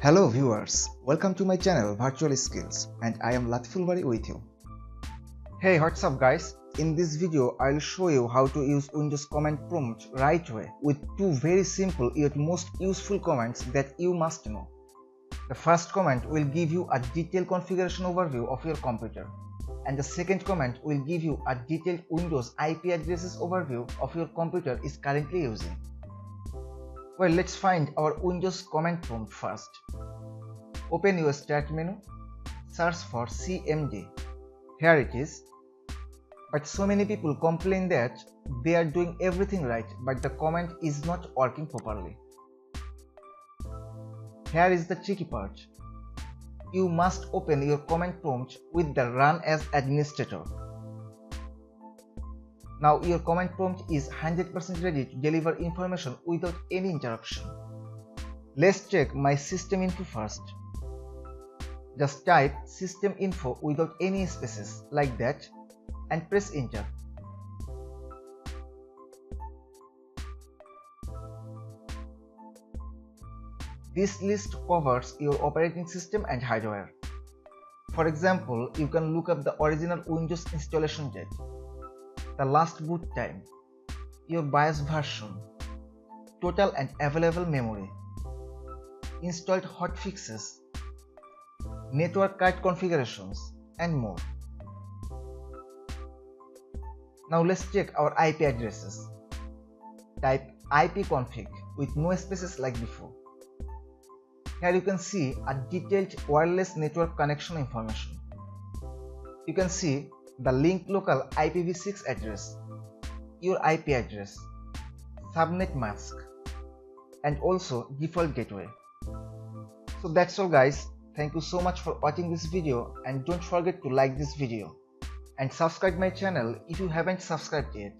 Hello viewers, welcome to my channel Virtual Skills and I am Latifulbari with you. Hey, what's up guys? In this video I'll show you how to use Windows Command Prompt right way with two very simple yet most useful commands that you must know. The first command will give you a detailed configuration overview of your computer and the second command will give you a detailed Windows IP addresses overview of your computer is currently using. Well, let's find our Windows Command Prompt first. Open your Start menu, search for CMD. Here it is. But so many people complain that they are doing everything right, but the command is not working properly. Here is the tricky part. You must open your command prompt with the Run as Administrator. Now your command prompt is 100% ready to deliver information without any interruption. Let's check my System Info first. Just type System Info without any spaces like that and press Enter. This list covers your operating system and hardware. For example, you can look up the original Windows installation date, the last boot time, your BIOS version, total and available memory, installed hotfixes, network card configurations, and more. Now let's check our IP addresses. Type ipconfig with no spaces like before. Here you can see a detailed wireless network connection information. You can see the linked local IPv6 address, your IP address, subnet mask, and also default gateway. So that's all guys. Thank you so much for watching this video and don't forget to like this video and subscribe my channel if you haven't subscribed yet.